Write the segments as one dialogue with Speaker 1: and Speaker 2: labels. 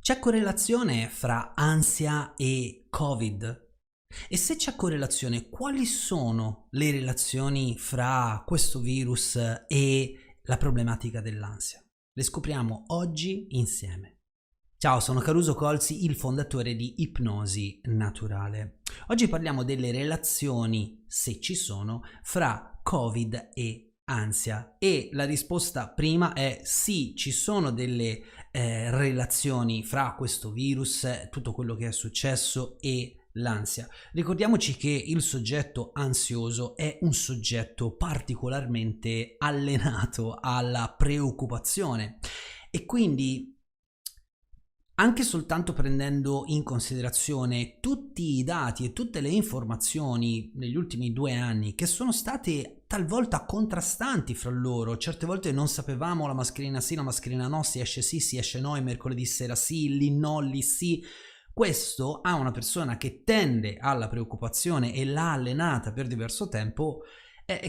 Speaker 1: C'è correlazione fra ansia e Covid? E se c'è correlazione, quali sono le relazioni fra questo virus e la problematica dell'ansia? Le scopriamo oggi insieme. Ciao, sono Caruso Colzi, il fondatore di Ipnosi Naturale. Oggi parliamo delle relazioni, se ci sono, fra Covid e ansia. E la risposta prima è sì, ci sono delle relazioni fra questo virus, tutto quello che è successo e l'ansia. Ricordiamoci che il soggetto ansioso è un soggetto particolarmente allenato alla preoccupazione e quindi anche soltanto prendendo in considerazione tutti i dati e tutte le informazioni negli ultimi 2 anni che sono state talvolta contrastanti fra loro, certe volte non sapevamo la mascherina sì, la mascherina no, si esce no, e mercoledì sera sì, lì no, lì sì. Questo a una persona che tende alla preoccupazione e l'ha allenata per diverso tempo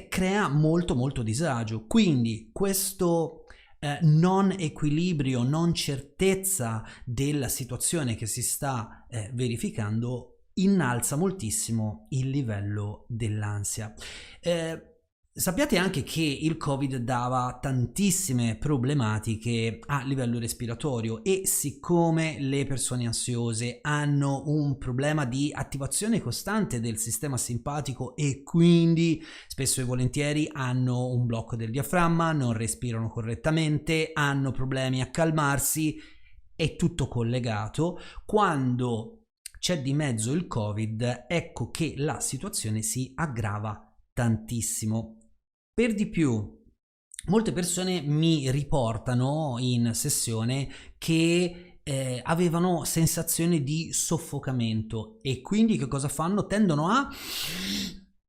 Speaker 1: crea molto disagio. Quindi questo non equilibrio, non certezza della situazione che si sta verificando innalza moltissimo il livello dell'ansia. Sappiate anche che il Covid dava tantissime problematiche a livello respiratorio e siccome le persone ansiose hanno un problema di attivazione costante del sistema simpatico e quindi spesso e volentieri hanno un blocco del diaframma, non respirano correttamente, hanno problemi a calmarsi, è tutto collegato. Quando c'è di mezzo il Covid, ecco che la situazione si aggrava tantissimo. Per di più, molte persone mi riportano in sessione che avevano sensazione di soffocamento e quindi che cosa fanno? Tendono a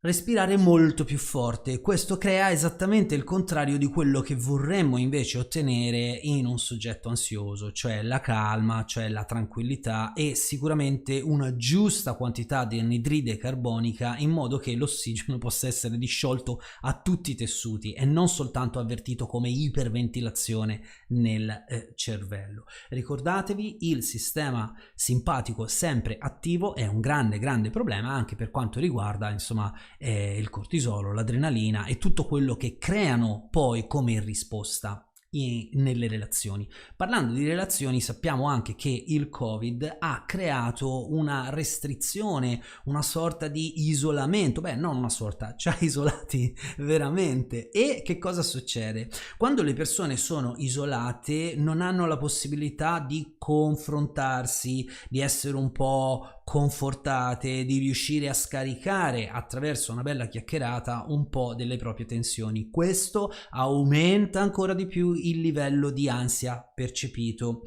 Speaker 1: respirare molto più forte. Questo crea esattamente il contrario di quello che vorremmo invece ottenere in un soggetto ansioso, cioè la calma, cioè la tranquillità e sicuramente una giusta quantità di anidride carbonica in modo che l'ossigeno possa essere disciolto a tutti i tessuti e non soltanto avvertito come iperventilazione nel cervello. Ricordatevi, il sistema simpatico sempre attivo è un grande problema anche per quanto riguarda insomma il cortisolo, l'adrenalina e tutto quello che creano poi come risposta nelle relazioni. Parlando di relazioni, sappiamo anche che il Covid ha creato una restrizione, una sorta di isolamento, non una sorta, ci ha isolati veramente. E che cosa succede? Quando le persone sono isolate non hanno la possibilità di confrontarsi, di essere un po' confortate, di riuscire a scaricare attraverso una bella chiacchierata un po' delle proprie tensioni. Questo aumenta ancora di più il livello di ansia percepito.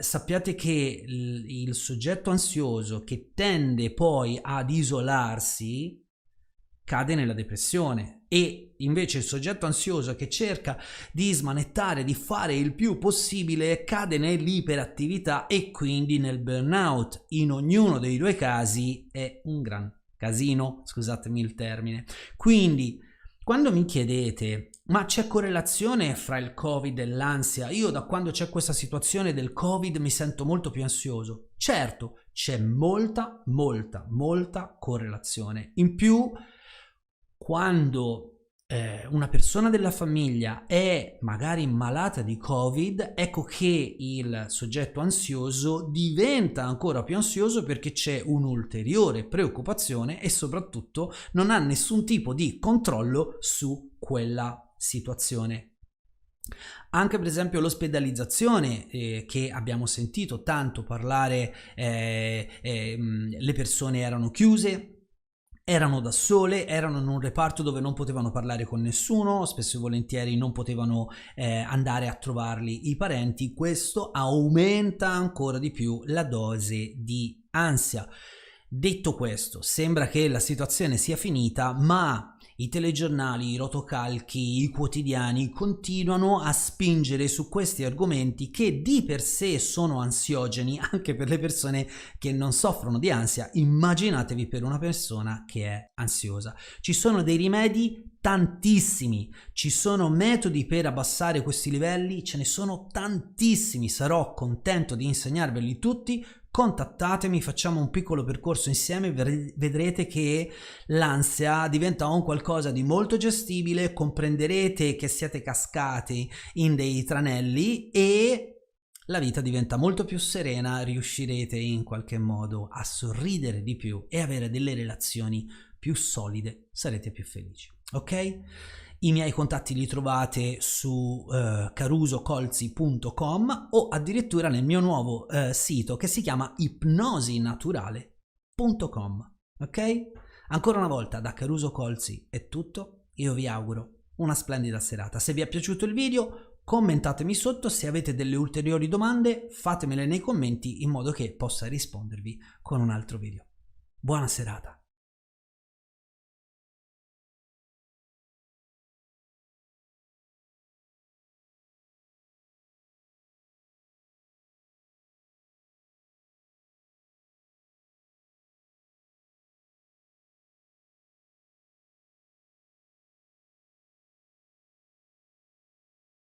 Speaker 1: Sappiate che il soggetto ansioso che tende poi ad isolarsi cade nella depressione e invece il soggetto ansioso che cerca di smanettare, di fare il più possibile, cade nell'iperattività e quindi nel burnout. In ognuno dei due casi è un gran casino, scusatemi il termine. Quindi quando mi chiedete ma c'è correlazione fra il Covid e l'ansia? Io da quando c'è questa situazione del Covid mi sento molto più ansioso. Certo, c'è molta correlazione. In più, quando una persona della famiglia è magari malata di Covid, ecco che il soggetto ansioso diventa ancora più ansioso perché c'è un'ulteriore preoccupazione e soprattutto non ha nessun tipo di controllo su quella situazione. Anche per esempio l'ospedalizzazione che abbiamo sentito tanto parlare, le persone erano chiuse, erano da sole, erano in un reparto dove non potevano parlare con nessuno, spesso e volentieri non potevano andare a trovarli i parenti. Questo aumenta ancora di più la dose di ansia. Detto questo, sembra che la situazione sia finita, ma i telegiornali, i rotocalchi, i quotidiani continuano a spingere su questi argomenti che di per sé sono ansiogeni anche per le persone che non soffrono di ansia. Immaginatevi per una persona che è ansiosa. Ci sono dei rimedi tantissimi. Ci sono metodi per abbassare questi livelli, ce ne sono tantissimi, sarò contento di insegnarveli tutti. Contattatemi, facciamo un piccolo percorso insieme, vedrete che l'ansia diventa un qualcosa di molto gestibile, comprenderete che siete cascati in dei tranelli e la vita diventa molto più serena, riuscirete in qualche modo a sorridere di più e avere delle relazioni più solide, sarete più felici, ok? I miei contatti li trovate su carusocolzi.com o addirittura nel mio nuovo sito che si chiama ipnosinaturale.com, ok? Ancora una volta da Caruso Colzi è tutto, io vi auguro una splendida serata. Se vi è piaciuto il video commentatemi sotto, se avete delle ulteriori domande fatemele nei commenti in modo che possa rispondervi con un altro video. Buona serata!